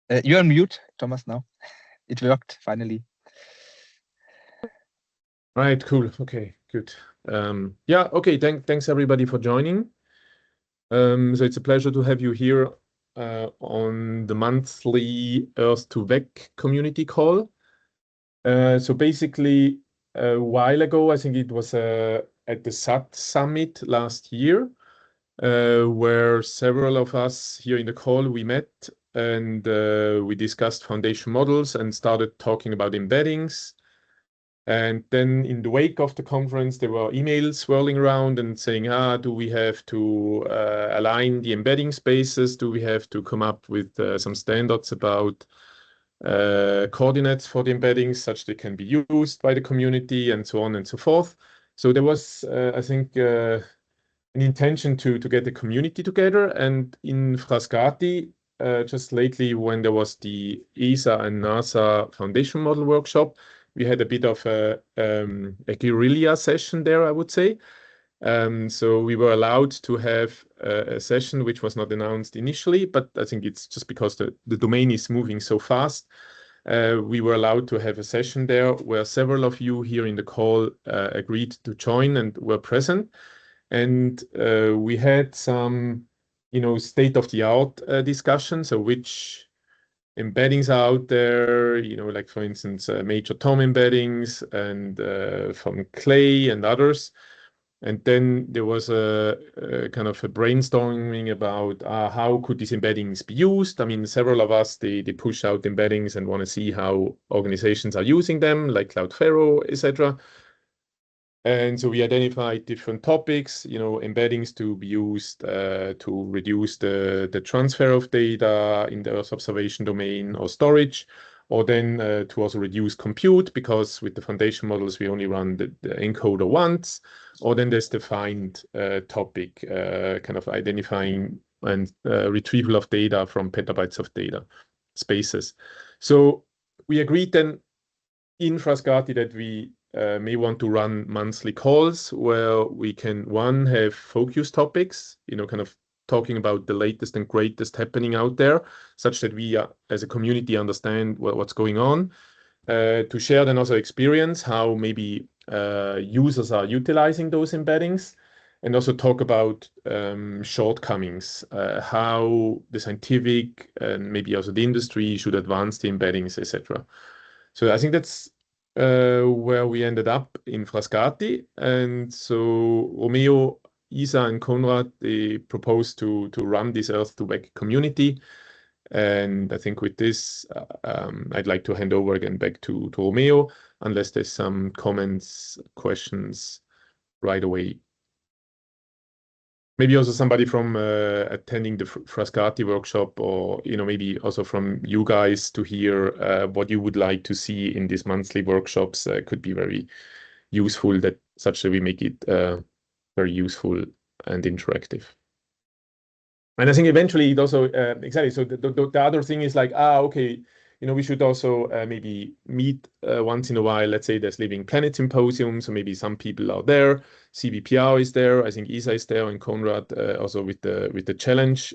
You're on mute, Thomas, now. It worked, finally. Right, cool. Okay, good. Yeah, okay, thanks everybody for joining. So it's a pleasure to have you here on the monthly Earth2Vec community call. So basically, a while ago, I think it was at the SAT summit last year, where several of us here in the call, we met and we discussed foundation models and started talking about embeddings. And then in the wake of the conference, there were emails swirling around and saying, do we have to align the embedding spaces? Do we have to come up with some standards about coordinates for the embeddings such they can be used by the community and so on and so forth? So there was, I think, an intention to get the community together. And in Frascati, just lately when there was the ESA and NASA foundation model workshop, we had a bit of a guerrilla session there, I would say. So we were allowed to have a session which was not announced initially, but I think it's just because the domain is moving so fast. We were allowed to have a session there where several of you here in the call agreed to join and were present. And we had some, state-of-the-art discussion. So which embeddings are out there, like for instance, major Tom embeddings and from Clay and others. And then there was a kind of a brainstorming about how could these embeddings be used. I mean, several of us, they push out embeddings and want to see how organizations are using them, like Cloudflare, etc. And so we identified different topics, embeddings to be used to reduce the transfer of data in the Earth observation domain or storage, or then to also reduce compute, because with the foundation models, we only run the encoder once. Or then there's the find topic, kind of identifying and retrieval of data from petabytes of data spaces. So we agreed then in Frascati that we may want to run monthly calls where we can, one, have focus topics, kind of talking about the latest and greatest happening out there, such that we as a community understand what's going on, to share then also experience how maybe users are utilizing those embeddings, and also talk about shortcomings, how the scientific and maybe also the industry should advance the embeddings, etc. So I think that's where we ended up in Frascati. And so Romeo, Isa, and Konrad, they proposed to run this Earth2Vec community. And I think with this, I'd like to hand over again back to Romeo, unless there's some comments, questions right away. Maybe also somebody from attending the Frascati workshop, or maybe also from you guys to hear what you would like to see in these monthly workshops could be very useful, that such that we make it very useful and interactive. And I think eventually it also exactly. So the other thing is like, okay, we should also maybe meet once in a while. Let's say there's Living Planet Symposium, so maybe some people are there. CVPR is there. I think Isa is there, and Konrad also with the challenge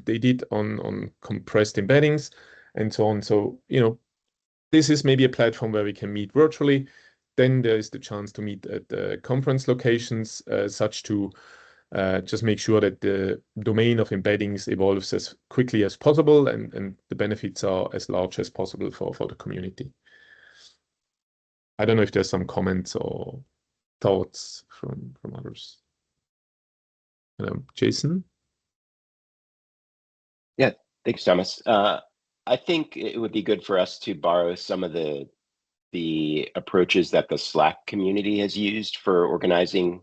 they did on compressed embeddings and so on. So this is maybe a platform where we can meet virtually. Then there is the chance to meet at the conference locations, such to just make sure that the domain of embeddings evolves as quickly as possible, and the benefits are as large as possible for the community. I don't know if there's some comments or thoughts from others. Jason? Yeah, thanks, Thomas. I think it would be good for us to borrow some of the approaches that the Slack community has used for organizing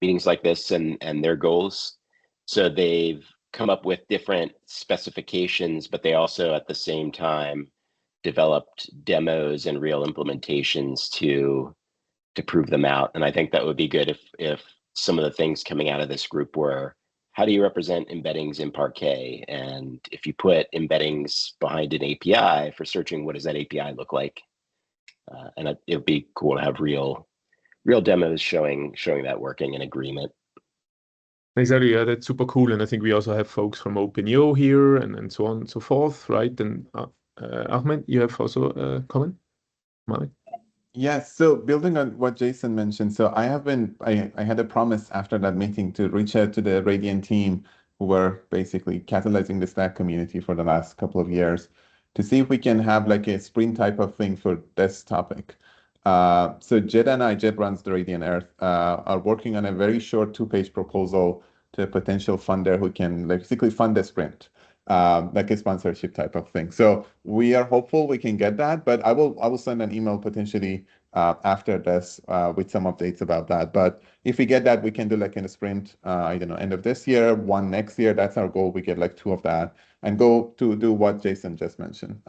meetings like this and their goals. So they've come up with different specifications, but they also at the same time developed demos and real implementations to prove them out. And I think that would be good if some of the things coming out of this group were, how do you represent embeddings in Parquet? And if you put embeddings behind an API for searching, what does that API look like? And it would be cool to have real demos showing that working in agreement. Exactly. Yeah, that's super cool. And I think we also have folks from OpenEO here and so on and so forth, right? And Ahmed, you have also a comment? Malik? Yes, so building on what Jason mentioned, so I had a promise after that meeting to reach out to the Radiant team who were basically catalyzing the Slack community for the last couple of years to see if we can have like a sprint type of thing for this topic. So Jed and I, Jed runs the Radiant Earth, are working on a very short 2-page proposal to a potential funder who can like, basically fund the sprint. Like a sponsorship type of thing. So we are hopeful we can get that, but I will send an email potentially after this with some updates about that. But if we get that, we can do like in a sprint, I don't know, end of this year, one next year. That's our goal. We get like 2 of that and go to do what Jason just mentioned.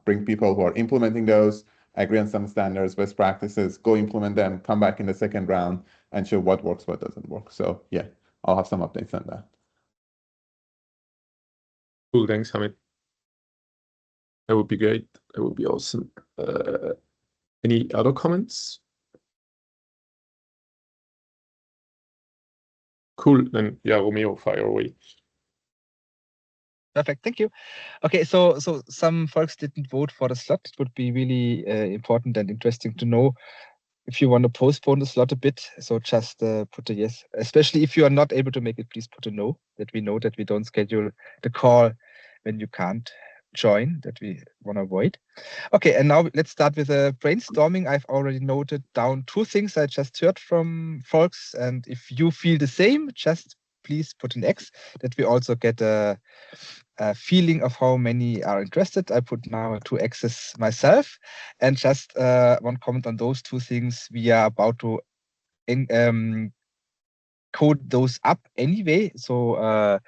Bring people who are implementing those, agree on some standards, best practices, go implement them, come back in the second round and show what works, what doesn't work. So yeah, I'll have some updates on that. Cool. Thanks, Hamid. That would be great. That would be awesome. Any other comments? Cool. Then, yeah, Romeo, fire away. Perfect. Thank you. Okay, so some folks didn't vote for the slot. It would be really important and interesting to know if you want to postpone the slot a bit. So just put a yes. Especially if you are not able to make it, please put a no, that we know that we don't schedule the call when you can't join, that we want to avoid. Okay, and now let's start with a brainstorming. I've already noted down 2 things I just heard from folks. And if you feel the same, just please put an X, that we also get a feeling of how many are interested. I put now 2 X's myself. And just one comment on those 2 things. We are about to code those up anyway. So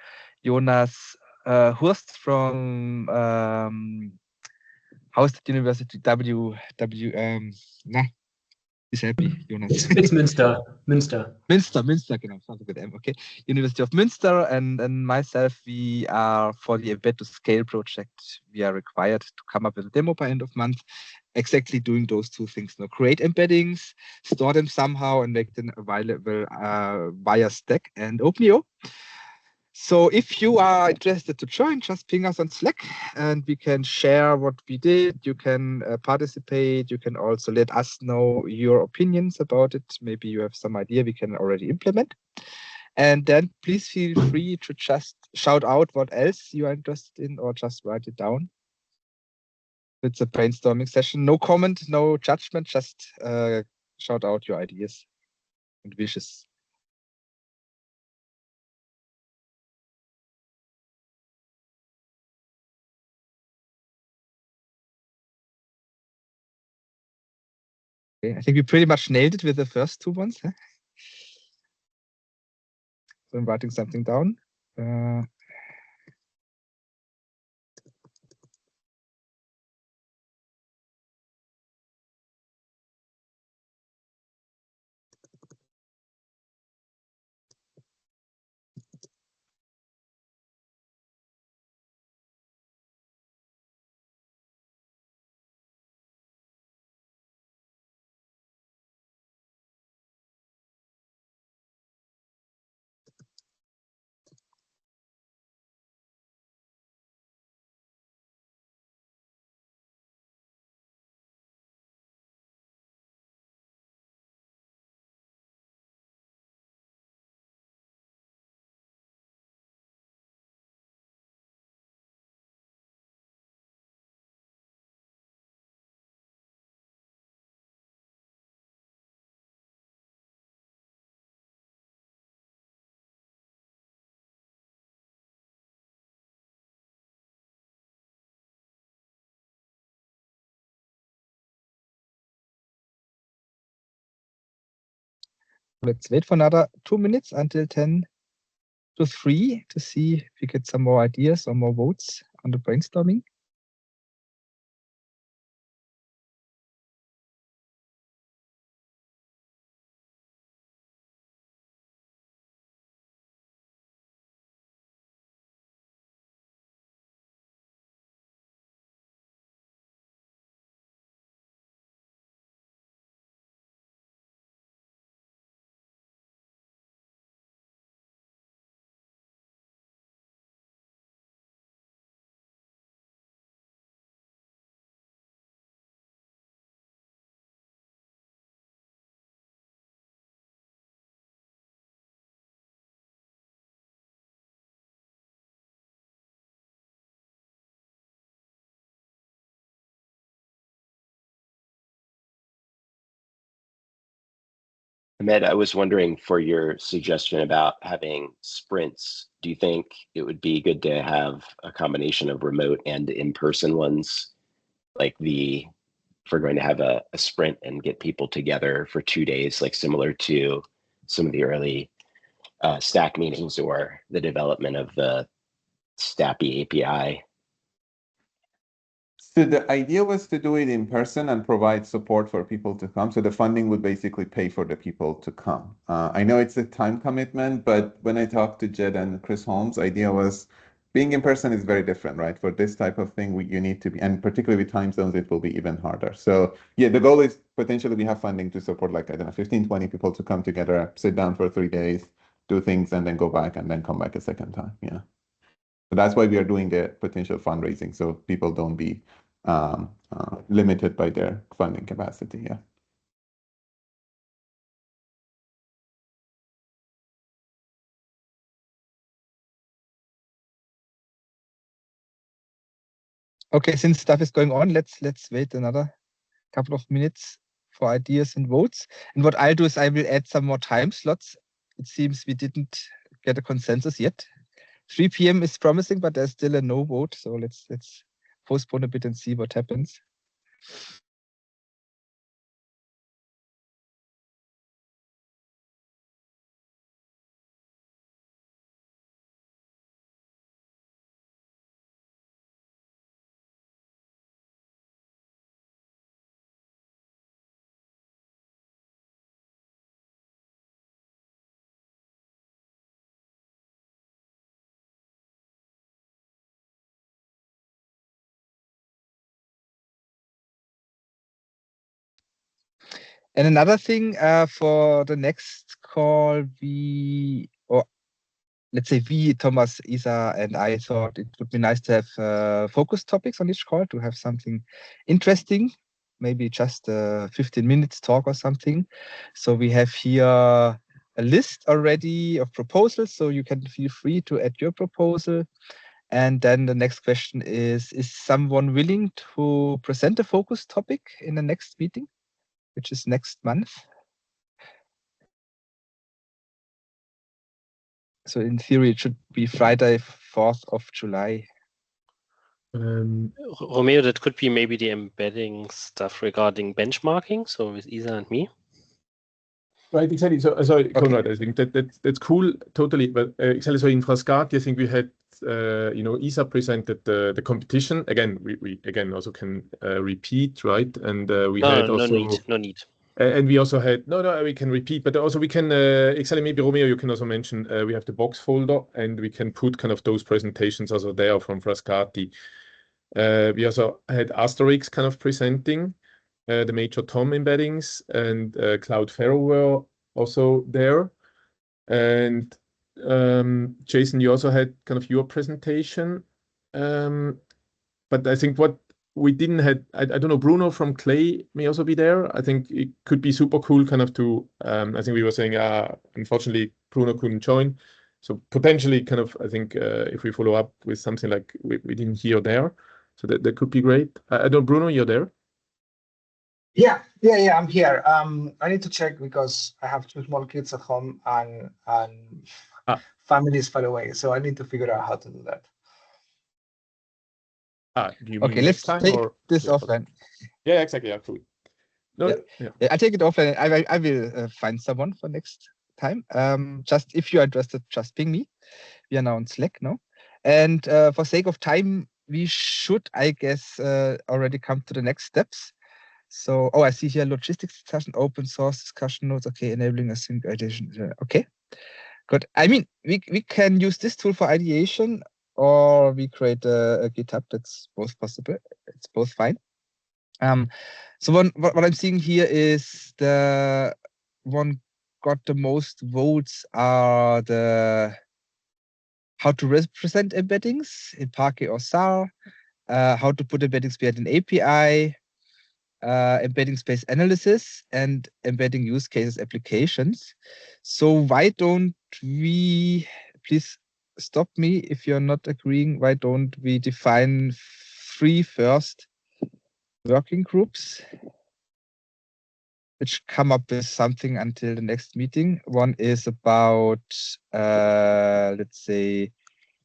Jonas Hurst from Howsted University please help me, Jonas. It's Münster. Münster, genau, something with M, okay. University of Münster and myself, we are for the Embed to Scale project, we are required to come up with a demo by end of month, exactly doing those 2 things. Now, create embeddings, store them somehow, and make them available via Stack and OpenEO. So if you are interested to join, just ping us on Slack and we can share what we did. You can participate. You can also let us know your opinions about it. Maybe you have some idea we can already implement. And then please feel free to just shout out what else you are interested in or just write it down. It's a brainstorming session. No comment, no judgment, just shout out your ideas and wishes. Okay, I think we pretty much nailed it with the first 2 ones. Huh? So I'm writing something down. Let's wait for another 2 minutes until 10 to 3 to see if we get some more ideas or more votes on the brainstorming. Ahmed, I was wondering for your suggestion about having sprints. Do you think it would be good to have a combination of remote and in-person ones? Like if we're going to have a sprint and get people together for 2 days, like similar to some of the early Stack meetings or the development of the Stappy API. So the idea was to do it in person and provide support for people to come. So the funding would basically pay for the people to come. I know it's a time commitment, but when I talked to Jed and Chris Holmes, idea was being in person is very different, right? For this type of thing, you need to be, and particularly with time zones, it will be even harder. So yeah, the goal is potentially we have funding to support like, I don't know, 15, 20 people to come together, sit down for 3 days, do things, and then go back and then come back a second time. Yeah. So that's why we are doing the potential fundraising, so people don't be limited by their funding capacity. Yeah. Okay, since stuff is going on, let's wait another couple of minutes for ideas and votes. And what I'll do is I will add some more time slots. It seems we didn't get a consensus yet. 3 p.m. is promising, but there's still a no vote. So let's postpone a bit and see what happens. And another thing for the next call, Thomas, Isa, and I thought it would be nice to have focus topics on each call, to have something interesting, maybe just a 15 minutes talk or something. So we have here a list already of proposals, so you can feel free to add your proposal. And then the next question is someone willing to present a focus topic in the next meeting, which is next month? So in theory, it should be Friday, 4th of July. Romeo, that could be maybe the embedding stuff regarding benchmarking. So with Isa and me. Right, exactly. So sorry, Okay. Konrad, I think that's cool, totally. But exactly, so in Frascati, I think we had Isa presented the competition. Again, we again also can repeat, right? And we had also no need. And we also had we can repeat, but also we can exactly, maybe Romeo, you can also mention we have the box folder and we can put kind of those presentations also there from Frascati. We also had Asterix kind of presenting the Major Tom embeddings, and Cloud Pharaoh were also there. And Jason, you also had kind of your presentation. But I think what we didn't have, I don't know, Bruno from Clay may also be there. I think it could be super cool kind of to, I think we were saying, unfortunately, Bruno couldn't join. So potentially kind of, I think if we follow up with something like we didn't hear there, so that could be great. I don't, Bruno, you're there? Yeah, I'm here. I need to check because I have 2 small kids at home and family is far away. So I need to figure out how to do that. Do you mean Okay, next let's time take or? this Yeah, offline. Yeah, exactly. Yeah, cool. No, yeah. I take it offline. I will find someone for next time. Just if you're interested, just ping me. We are now on Slack now. And for sake of time, we should, I guess, already come to the next steps. So, I see here logistics discussion, open source discussion notes. Okay, enabling async ideation. Okay, good. I mean, we can use this tool for ideation, or we create a GitHub. That's both possible. It's both fine. So what I'm seeing here is the one got the most votes are the how to represent embeddings in Parquet or SAR, how to put embeddings behind an API, embedding space analysis, and embedding use cases applications. So why don't we, please stop me if you're not agreeing, why don't we define 3 first working groups? which come up with something until the next meeting. One is about, let's say,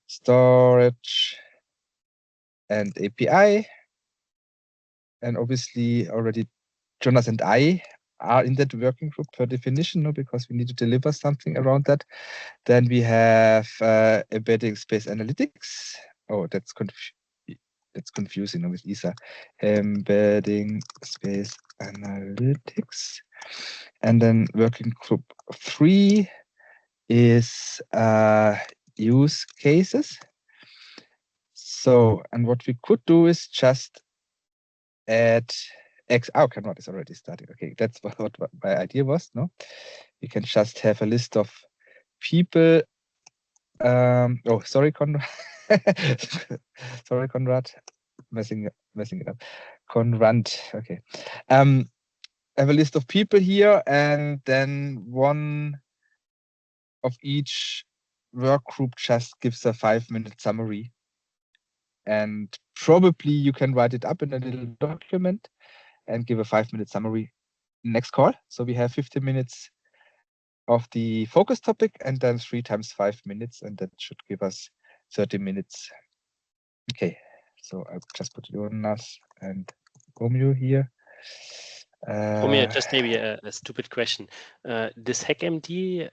storage and API. And obviously already Jonas and I are in that working group per definition, no, because we need to deliver something around that. Then we have embedding space analytics. Oh, that's confusing with ESA. Embedding space analytics. And then working group 3 is use cases. So, and what we could do is just add Conrad is already starting. Okay, that's what my idea was. No, we can just have a list of people. Oh, sorry, Conrad. Sorry, Conrad. Messing it up. Conrad. Okay. I have a list of people here, and then one of each work group just gives a 5-minute summary. And probably you can write it up in a little document and give a 5-minute summary next call. So we have 15 minutes of the focus topic and then 3 times 5 minutes, and that should give us 30 minutes. Okay, so I'll just put Jonas and Romeo here. Romeo, just maybe a stupid question. This HackMD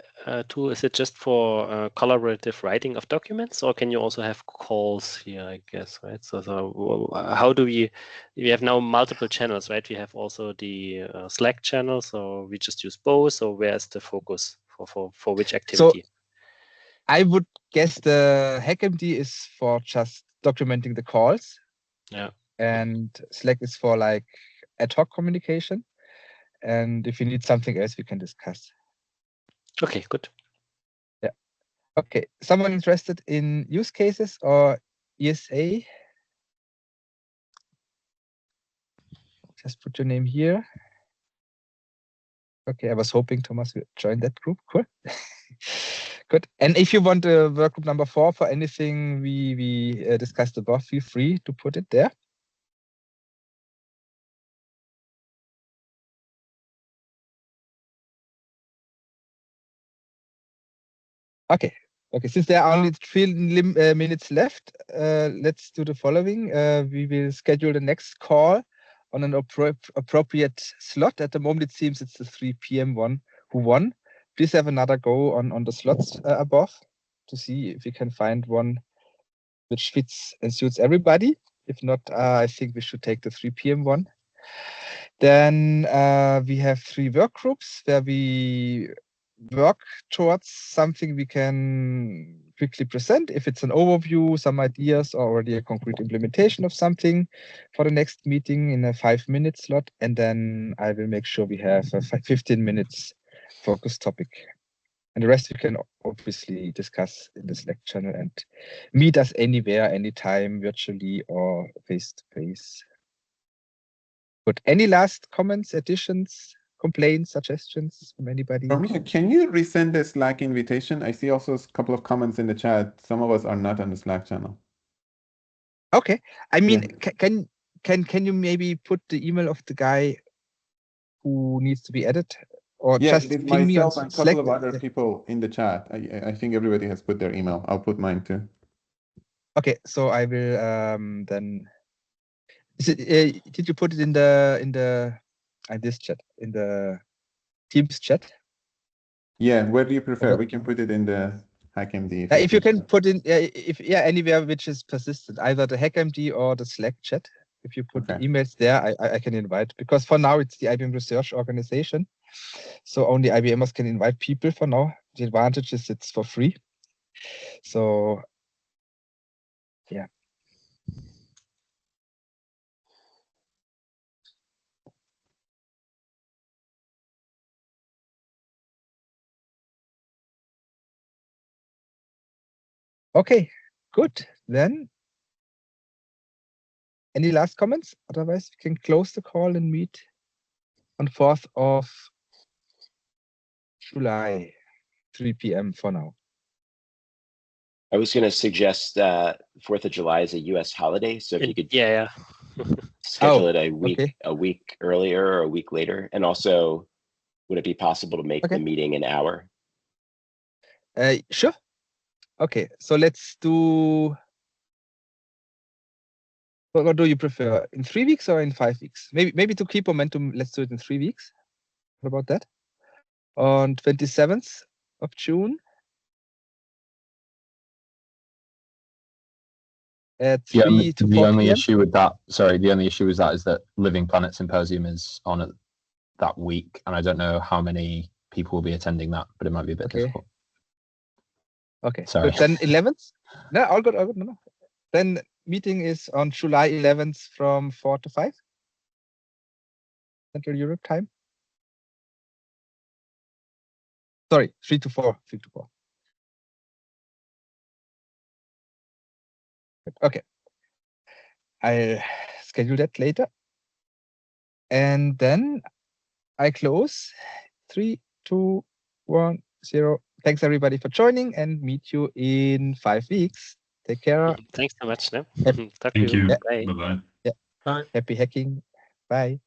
tool, is it just for collaborative writing of documents, or can you also have calls here, I guess, right? So how do we have now multiple channels, right? We have also the Slack channel, so we just use both. So where's the focus for which activity? So I would guess the HackMD is for just documenting the calls. Yeah. And Slack is for like ad hoc communication. And if you need something else, we can discuss. Okay, good. Yeah. Okay. Someone interested in use cases or ESA? Just put your name here. Okay, I was hoping Thomas would join that group. Cool. Good. And if you want a workgroup number 4 for anything we discussed above, feel free to put it there. Okay. Okay. Since there are only 3 minutes left, let's do the following. We will schedule the next call on an appropriate slot. At the moment, it seems it's the 3 p.m. one who won. Please have another go on the slots above to see if we can find one which fits and suits everybody. If not, I think we should take the 3 p.m. one. Then we have 3 work groups where we work towards something we can quickly present. If it's an overview, some ideas, or already a concrete implementation of something for the next meeting in a 5-minute slot. And then I will make sure we have a 15 minutes focus topic. And the rest we can obviously discuss in the Slack channel and meet us anywhere, anytime, virtually or face-to-face. Good. Any last comments, additions, complaints, suggestions from anybody? Can you resend the Slack invitation? I see also a couple of comments in the chat. Some of us are not on the Slack channel. Okay. I mean, yeah. Can you maybe put the email of the guy who needs to be added? Or yeah, just ping myself me on and a Slack? couple of other people in the chat. I think everybody has put their email. I'll put mine too. Okay, so I will then. Is it? Did you put it in this chat, in the Teams chat? Yeah, where do you prefer? Okay. We can put it in the HackMD. If you can put in, anywhere which is persistent, either the HackMD or the Slack chat. If you put the emails there, I can invite, because for now it's the IBM Research Organization. So only IBMers can invite people for now. The advantage is it's for free. So, yeah. Okay, good. Then, any last comments? Otherwise, we can close the call and meet on 4th of July, 3 p.m. for now. I was going to suggest 4th of July is a U.S. holiday, so if you could schedule it a week earlier or a week later, and also would it be possible to make the meeting an hour? Sure. Okay, so let's do. What do you prefer? In 3 weeks or in 5 weeks? Maybe to keep momentum, let's do it in 3 weeks. What about that? On 27th of June at 3 to 4 The only p.m. issue with that, sorry, the only issue with that is that Living Planet Symposium is on it that week, and I don't know how many people will be attending that, but it might be a bit difficult. Okay, sorry. good. Then 11th? No, all good, all good. No. Then meeting is on July 11th from 4 to 5 Central Europe time. Sorry, 3 to 4. 3 to 4. Okay. I'll schedule that later. And then I close. 3, 2, 1, 0. Thanks everybody for joining, and meet you in 5 weeks. Take care. Thanks so much. No? Thank you. you. Bye. Bye-bye. Yeah. Bye. Happy hacking. Bye.